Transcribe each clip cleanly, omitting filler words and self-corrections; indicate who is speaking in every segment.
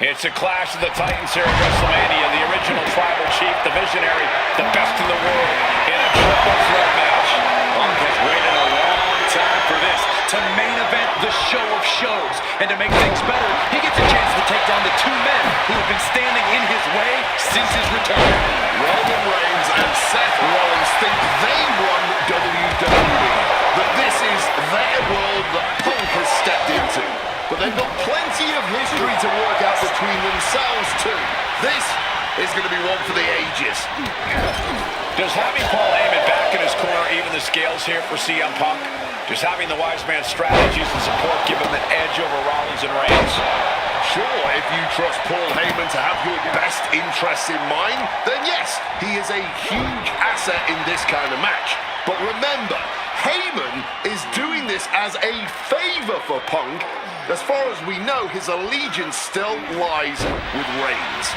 Speaker 1: It's a clash of the Titans here at WrestleMania. The original tribal chief, the visionary, the best in the world in a triple threat match.
Speaker 2: Punk has waited a long time for this, to main event the show of shows. And to make things better, he gets a chance to take down the two men who have been standing in his way since his return.
Speaker 3: Roman Reigns and Seth Rollins think they won WWE, that this is their world that Punk has stepped into. But they've got plenty of history to work out between themselves too. This is going to be one for the ages.
Speaker 1: Does having Paul Heyman back in his corner even the scales here for CM Punk? Does having the wise man's strategies and support give him an edge over Rollins and Reigns?
Speaker 3: Sure, if you trust Paul Heyman to have your best interests in mind, then yes, he is a huge asset in this kind of match. But remember, Heyman is doing this as a favor for Punk. As far as we know, his allegiance still lies with Reigns.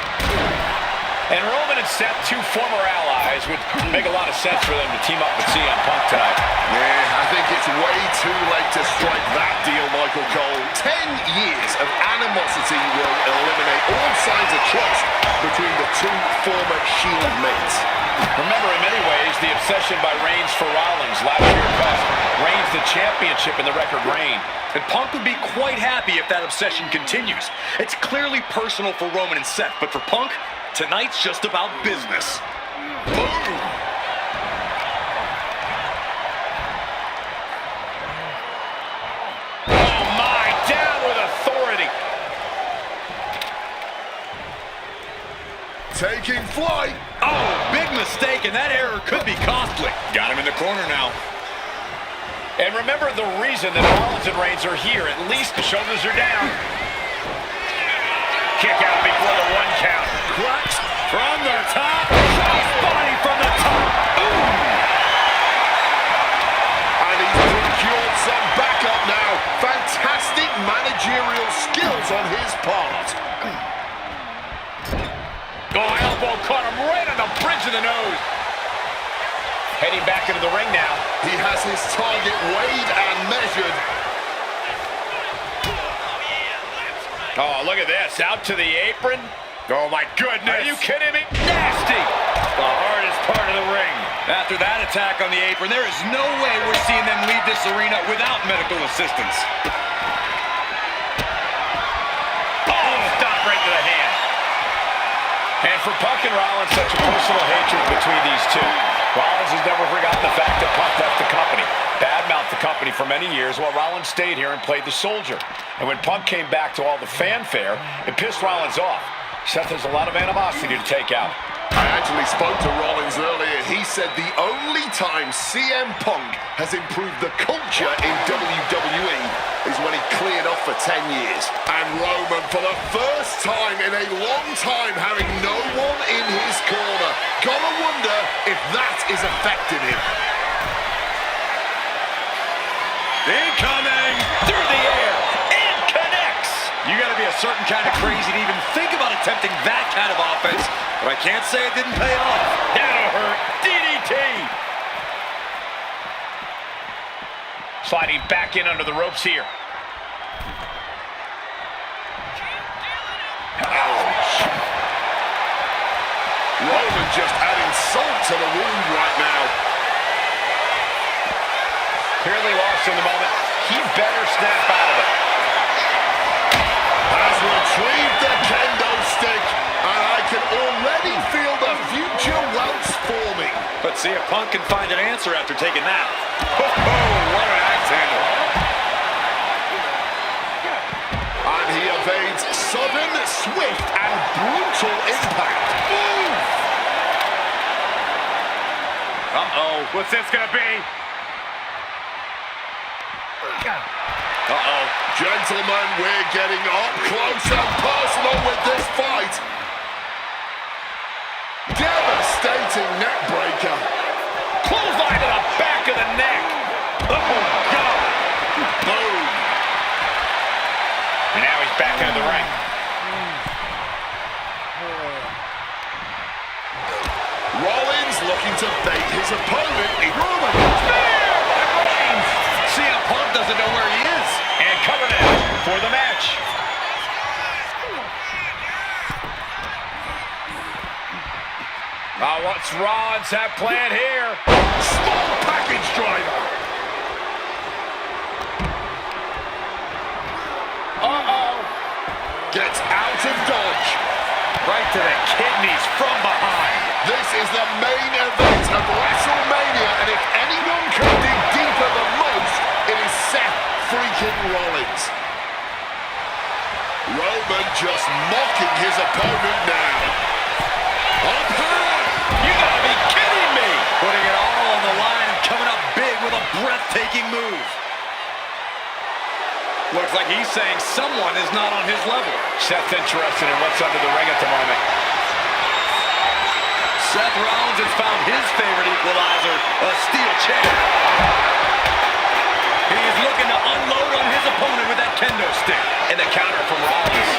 Speaker 1: And Roman and Seth, two former allies, would make a lot of sense for them to team up with CM Punk tonight.
Speaker 3: Yeah, I think it's way too late to strike that deal, Michael Cole. 10 years of animosity will eliminate all signs of trust between the two former Shield mates.
Speaker 1: Remember, in many ways, the obsession by Reigns for Rollins last year cost Reigns the championship in the record reign.
Speaker 2: And Punk would be quite happy if that obsession continues. It's clearly personal for Roman and Seth, but for Punk, tonight's just about business.
Speaker 3: Boom!
Speaker 1: Oh my, down with authority.
Speaker 3: Taking flight.
Speaker 2: Oh, big mistake, and that error could be costly. Got him in the corner now.
Speaker 1: And remember the reason that Rollins and Reigns are here. At least the shoulders are down. Kick out before the one count.
Speaker 2: Crutch from the top. Cross body from the top. Ooh.
Speaker 3: And he's procured some backup now. Fantastic managerial skills on his part.
Speaker 1: Oh, elbow caught him right on the bridge of the nose. Heading back into the ring now.
Speaker 3: He has his target weighed and measured.
Speaker 1: Oh, look at this. Out to the apron. Oh, my goodness. Are you kidding me? Nasty. The hardest part of the ring.
Speaker 2: After that attack on the apron, there is no way we're seeing them leave this arena without medical assistance.
Speaker 1: Oh, stop right to the hand. And for Punk and Rollins, such a personal hatred between these two. Rollins has never forgotten the fact that Punk left the company, badmouthed the company for many years, while Rollins stayed here and played the soldier. And when Punk came back to all the fanfare, it pissed Rollins off. Seth has a lot of animosity to take out.
Speaker 3: I actually spoke to Rollins earlier. He said the only time CM Punk has improved the culture in WWE is when he cleared off for 10 years. And Roman, for the first time in a long time, having no one in his corner. Gotta wonder if that is affecting him.
Speaker 2: Incoming! Through the air! And connects! You gotta be a certain kind of crazy to even think about attempting that kind of offense. But I can't say it didn't pay off.
Speaker 1: That'll hurt. DDT! Sliding back in under the ropes here.
Speaker 3: Ouch. Roman just adding salt to the wound right now.
Speaker 1: Clearly lost in the moment. He better snap out of it.
Speaker 3: Has retrieved the kendo stick, and I can already feel the future welts forming.
Speaker 2: Let's see if Punk can find an answer after taking that. Oh, what an axe handle.
Speaker 3: And he evades sudden, swift, and brutal impact. Move!
Speaker 1: Uh-oh, what's this gonna be?
Speaker 3: Uh-oh. Gentlemen, we're getting up close and personal with this fight. Devastating neck breaker.
Speaker 1: Clothesline to the back of the neck. Oh, God.
Speaker 3: Boom.
Speaker 1: And now he's back into the ring.
Speaker 3: Rollins looking to bait his opponent.
Speaker 1: Roman. Spear by Reigns.
Speaker 2: CM Punk doesn't know where he is.
Speaker 1: And covered it for the match. What's Rollins have planned here?
Speaker 3: Small package driver. Gets out of dodge.
Speaker 1: Right to the kidneys from behind.
Speaker 3: This is the main event of WrestleMania, and if anyone can dig deeper than most, it is Seth freaking Rollins. Roman just mocking his opponent now. Up high!
Speaker 2: You gotta be kidding me! Putting it all on the line and coming up big with a breathtaking move. Looks like he's saying someone is not on his level.
Speaker 1: Seth's interested in what's under the ring at the moment.
Speaker 2: Seth Rollins has found his favorite equalizer, a steel chair. He is looking to unload on his opponent with that kendo stick.
Speaker 1: And the counter from Rollins.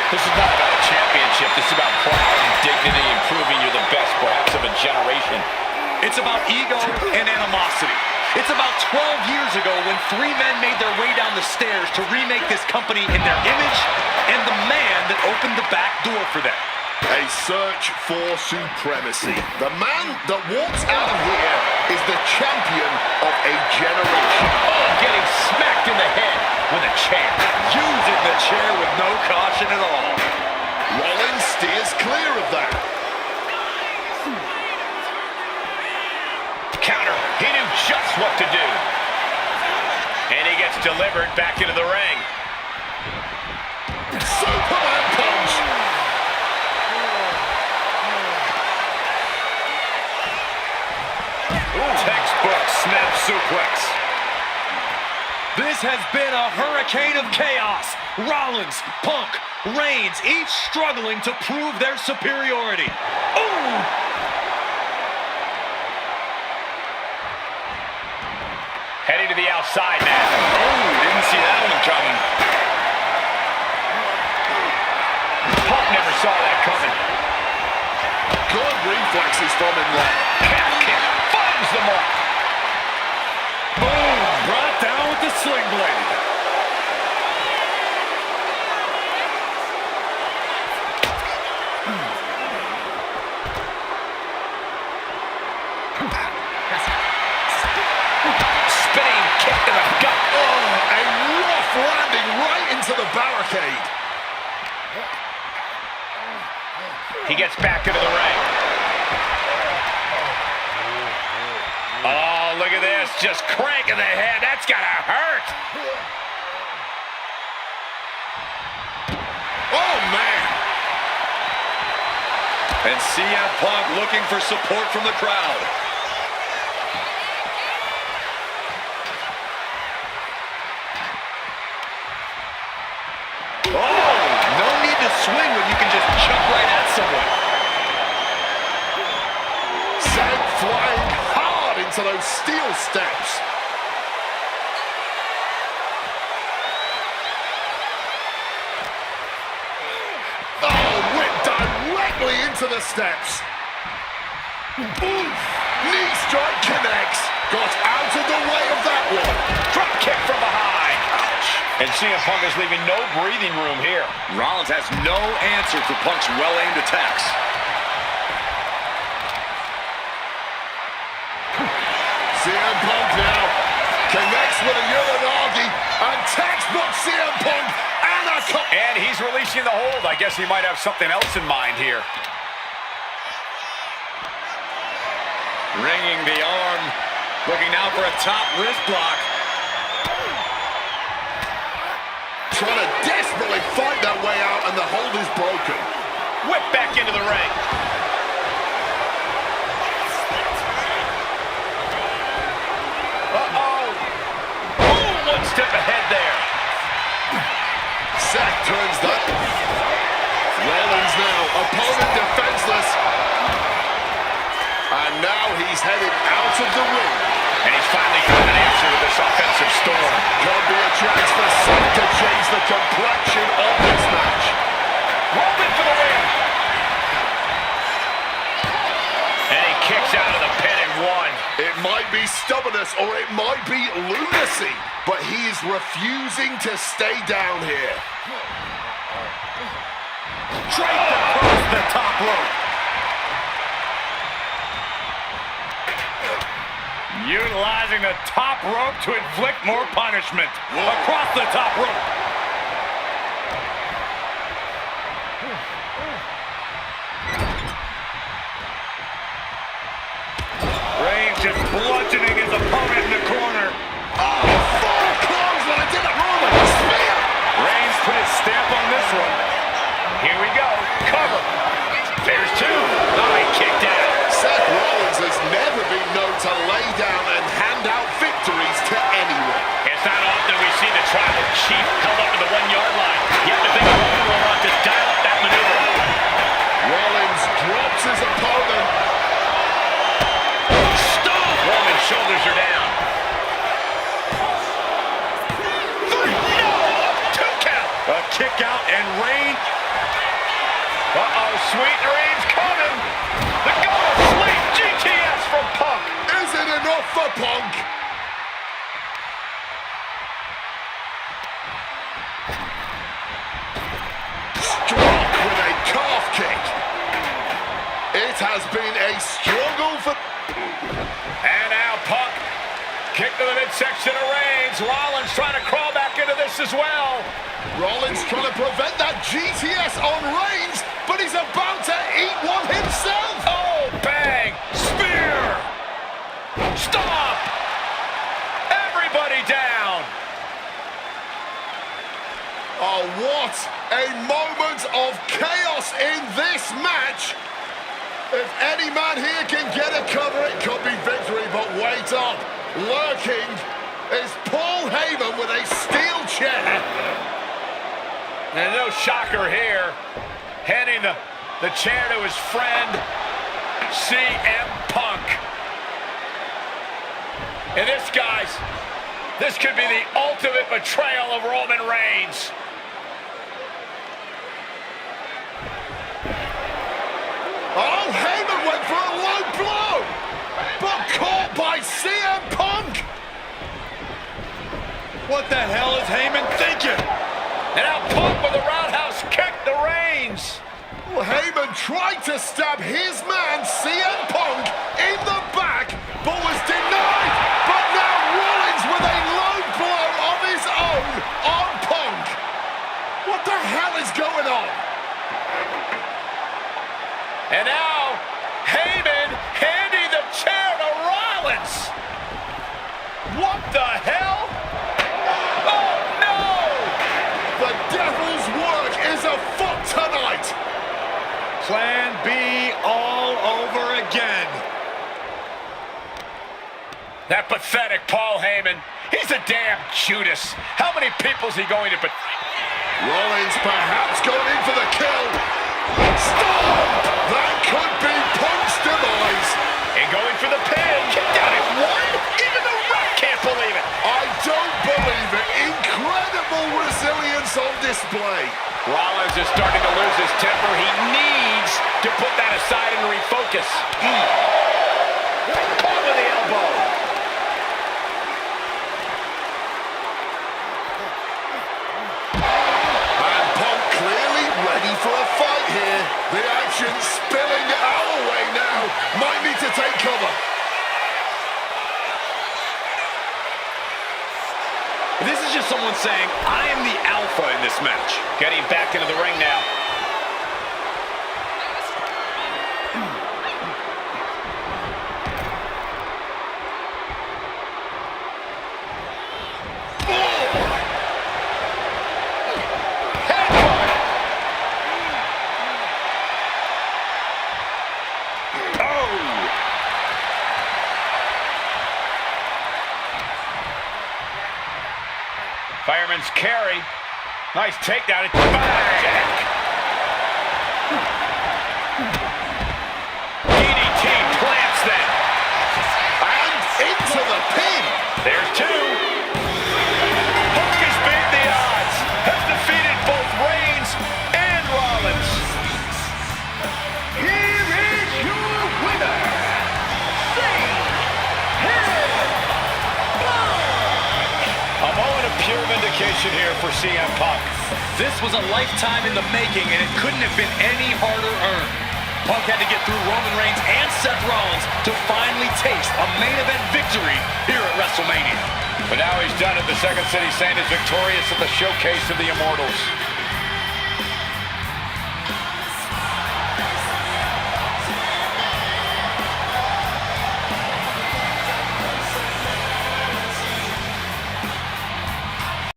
Speaker 1: This is not about a championship. This is about pride and dignity and proving you're the best, perhaps, of a generation.
Speaker 2: It's about ego and animosity. It's about 12 years ago when three men made their way down the stairs to remake this company in their image and the man that opened the back door for them.
Speaker 3: A search for supremacy. The man that walks out of here is the champion of a generation.
Speaker 1: Oh, getting smacked in the head with a chair.
Speaker 2: Using the chair with no caution at all.
Speaker 3: Rollins steers clear of that.
Speaker 1: Counter. He knew just what to do. And he gets delivered back into the ring.
Speaker 3: Superman punch.
Speaker 2: Textbook snap suplex. This has been a hurricane of chaos. Rollins, Punk, Reigns, each struggling to prove their superiority. Ooh!
Speaker 1: Heading to the outside now.
Speaker 2: Oh, didn't see that one coming.
Speaker 1: Punk never saw that coming.
Speaker 3: Good reflexes from him there.
Speaker 1: Calf kick. Finds the mark.
Speaker 2: Boom! Brought down with the sling blade.
Speaker 1: Spinning kick to the gut.
Speaker 3: Oh, a rough landing right into the barricade.
Speaker 1: He gets back into the ring. Oh, look at this. Just cranking the head. That's gotta hurt.
Speaker 3: Oh, man.
Speaker 2: And CM Punk looking for support from the crowd. Oh, no need to swing when you can just jump right at someone.
Speaker 3: Seth flying hard into those steel steps. Oh, whipped directly into the steps. Oof. Knee strike connects. Got out of the way of that one.
Speaker 1: Drop kick from behind. Ouch. And CM Punk is leaving no breathing room here.
Speaker 2: Rollins has no answer for Punk's well-aimed attacks.
Speaker 3: CM Punk now connects with a Uranagi and textbook CM Punk and a
Speaker 1: And he's releasing the hold. I guess he might have something else in mind here.
Speaker 2: Ringing the arm. Looking now for a top wrist block.
Speaker 3: trying to desperately fight that way out, and the hold is broken.
Speaker 1: Whip back into the ring. Uh-oh. Boom, one step ahead there.
Speaker 3: Seth turns that. Rollins now, opponent defenseless. And now he's headed out of the ring.
Speaker 1: And he's finally got an answer to this offensive storm.
Speaker 3: Could be a chance for Seth to change the complexion of this match.
Speaker 1: Roman for the win. And he kicks out of the pin and won.
Speaker 3: It might be stubbornness or it might be lunacy, but he's refusing to stay down here.
Speaker 2: Draped across the top rope.
Speaker 1: Utilizing the top rope to inflict more punishment. Across the top rope. Reigns just bludgeoning his opponent in the corner.
Speaker 3: Oh, full clothesline to the Roman spear.
Speaker 1: Reigns put his stamp on this one. Here we go. Cover. There's two. Oh, he kicked out.
Speaker 3: Seth Rollins has never been known to lay down and hand out victories to anyone.
Speaker 1: It's not often we see the tribal chief held up to the 1 yard line. You have to think Roman will want to dial up that maneuver.
Speaker 3: Rollins drops his opponent.
Speaker 1: Stop! Roman's shoulders are down. No! 2 count.
Speaker 2: A kick out and Reigns.
Speaker 1: Uh-oh, sweet dreams coming. The go to sleep GTS from Punk.
Speaker 3: Is it enough for Punk? Struck with a calf kick. It has been a struggle for...
Speaker 1: And now Punk. Kick to the midsection of Reigns. Rollins trying to crawl back into this as well.
Speaker 3: Rollins trying to prevent that GTS on Reigns, but he's about to eat one himself.
Speaker 1: Oh, bang! Spear! Stop! Everybody down!
Speaker 3: Oh, what a moment of chaos in this match. If any man here can get a cover, it could be victory, but wait up. Lurking is Paul Heyman with a steel chair.
Speaker 1: And no shocker here. Handing the chair to his friend, CM Punk. And this, guys, this could be the ultimate betrayal of Roman Reigns.
Speaker 3: Oh, Heyman went for a low blow, but caught by CM Punk.
Speaker 2: What the hell is Heyman thinking?
Speaker 1: And now Punk with a roundhouse kick to Reigns.
Speaker 3: Well, Heyman tried to stab his man, CM Punk, in the back, but was denied. But now Rollins with a low blow of his own on Punk. What the hell is going on?
Speaker 1: And now Heyman handing the chair to Rollins. What the hell? Oh, no!
Speaker 3: The devil's work is afoot tonight.
Speaker 2: Plan B all over again.
Speaker 1: That pathetic Paul Heyman. He's a damn Judas. How many people's he going to...
Speaker 3: Rollins perhaps going in for the kill. Stop! That could be Punk's demise.
Speaker 1: And going for the pin. Kicked out at one. Even the Rock can't believe it.
Speaker 3: I don't believe it. Incredible resilience on display.
Speaker 1: Rollins is starting to lose his temper. He needs to put that aside and refocus. Caught with the elbow.
Speaker 3: And Punk clearly ready for a fight here. The action spilling our way now. Might need to take cover.
Speaker 2: This is just someone saying, I am the alpha in this match.
Speaker 1: Getting back into the ring now. Fireman's carry. Nice takedown. Back. DDT plants them.
Speaker 3: And into the pin.
Speaker 1: There's two. Punk has beat the odds. Has defeated both Reigns and Rollins. Here is your winner. A moment of pure vindication here for CM Punk.
Speaker 2: This was a lifetime in the making, and it couldn't have been any harder earned. Punk had to get through Roman Reigns and Seth Rollins to finally taste a main event victory here at WrestleMania.
Speaker 1: But now he's done it. The Second City Saint is victorious at the Showcase of the Immortals.